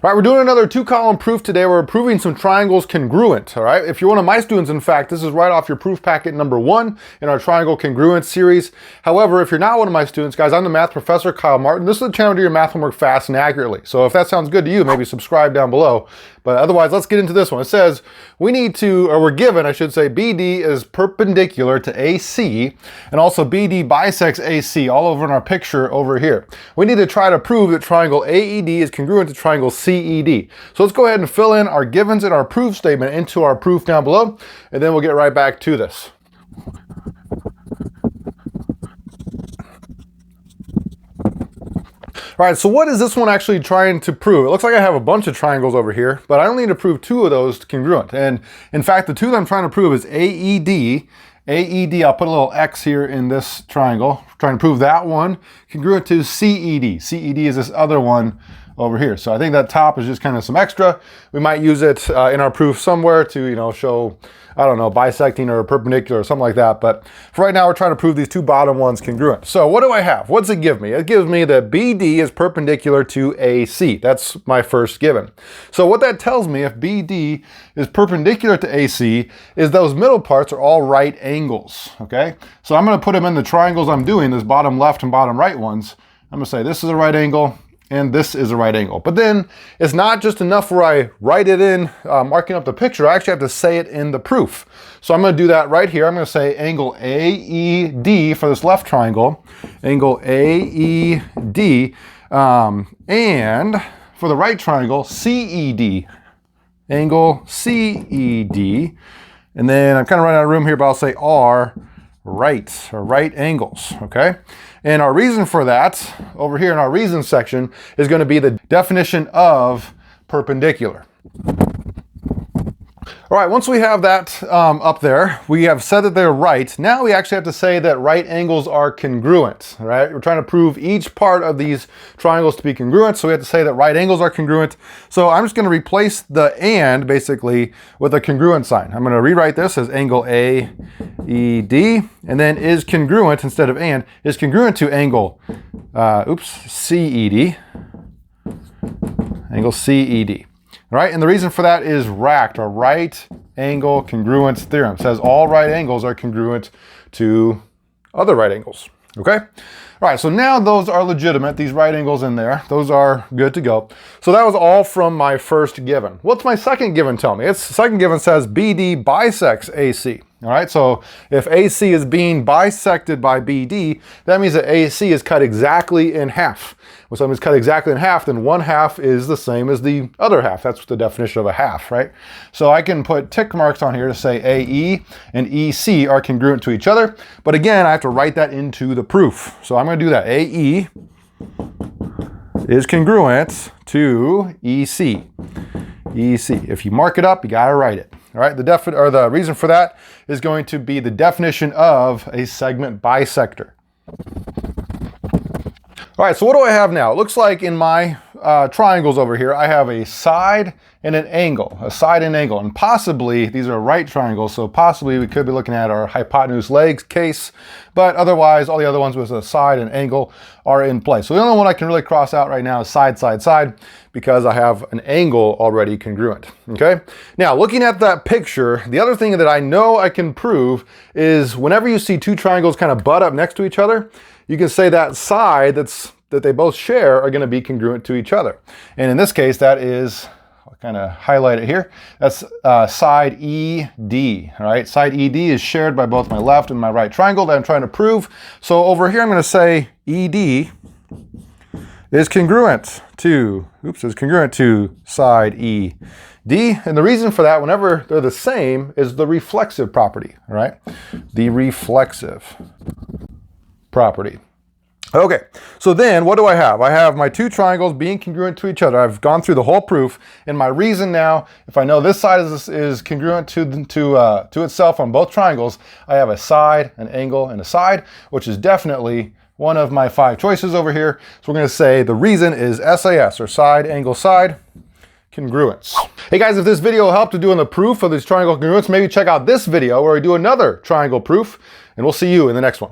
All right, we're doing another two-column proof today. We're proving some triangles congruent, all right? If you're one of my students, in fact, this is right off your proof packet number 1 in our Triangle Congruence series. However, if you're not one of my students, guys, I'm the math professor, Kyle Martin. This is the channel to do your math homework fast and accurately. So if that sounds good to you, maybe subscribe down below. But otherwise, let's get into this one. It says we need to, or we're given, I should say, BD is perpendicular to AC, and also BD bisects AC all over in our picture over here. We need to try to prove that triangle AED is congruent to triangle CED. So let's go ahead and fill in our givens in our proof statement into our proof down below, and then we'll get right back to this. All right, so what is this one actually trying to prove? It looks like I have a bunch of triangles over here, but I only need to prove 2 of those congruent. And in fact, the 2 that I'm trying to prove is AED. AED, I'll put a little X here in this triangle. I'm trying to prove that one congruent to CED. CED is this other one over here. So I think that top is just kind of some extra. We might use it in our proof somewhere to, show, I don't know, bisecting or perpendicular or something like that. But for right now, we're trying to prove these 2 bottom ones congruent. So what do I have? What's it give me? It gives me that BD is perpendicular to AC. That's my first given. So what that tells me, if BD is perpendicular to AC, is those middle parts are all right angles, okay? So I'm gonna put them in the triangles I'm doing, this bottom left and bottom right ones. I'm gonna say this is a right angle, and this is a right angle. But then it's not just enough where I write it in, marking up the picture. I actually have to say it in the proof. So I'm gonna do that right here. I'm gonna say angle AED for this left triangle, angle AED, and for the right triangle, CED, angle CED. And then I'm kind of running out of room here, but I'll say R right, or right angles, okay? And our reason for that, over here in our reason section, is going to be the definition of perpendicular. All right, once we have that up there, we have said that they're right. Now we actually have to say that right angles are congruent, all right? We're trying to prove each part of these triangles to be congruent, so we have to say that right angles are congruent. So I'm just going to replace the and, basically, with a congruent sign. I'm going to rewrite this as angle AED, and then is congruent, instead of and, is congruent to angle, CED, angle CED. All right, and the reason for that is RACT, or right angle congruence theorem. It says all right angles are congruent to other right angles, okay? All right, so now those are legitimate, these right angles in there. Those are good to go. So that was all from my first given. What's my second given tell me? Its second given says BD bisects AC. All right, so if AC is being bisected by BD, that means that AC is cut exactly in half. When something's cut exactly in half, then one half is the same as the other half. That's the definition of a half, right? So I can put tick marks on here to say AE and EC are congruent to each other. But again, I have to write that into the proof. So I'm going to do that. AE is congruent to EC. EC. If you mark it up, you got to write it. All right, the reason for that is going to be the definition of a segment bisector. All right, so what do I have now? It looks like in my triangles over here, I have a side and an angle, and possibly these are right triangles, so possibly we could be looking at our hypotenuse legs case, but otherwise all the other ones with a side and angle are in place. So the only one I can really cross out right now is side, side, side, because I have an angle already congruent, okay? Now, looking at that picture, the other thing that I know I can prove is whenever you see 2 triangles kind of butt up next to each other, you can say that side that they both share are going to be congruent to each other. And in this case, that is, I'll kind of highlight it here, that's side ED, all right? Side ED is shared by both my left and my right triangle that I'm trying to prove. So over here, I'm going to say ED is congruent to, side ED. And the reason for that, whenever they're the same, is the reflexive property, all right? The reflexive property. Okay, so then what do I have? I have my 2 triangles being congruent to each other. I've gone through the whole proof, and my reason now, if I know this side is congruent to itself on both triangles, I have a side, an angle, and a side, which is definitely one of my 5 choices over here. So we're going to say the reason is SAS, or side, angle, side, congruence. Hey guys, if this video helped to doing the proof of this triangle congruence, maybe check out this video where we do another triangle proof, and we'll see you in the next one.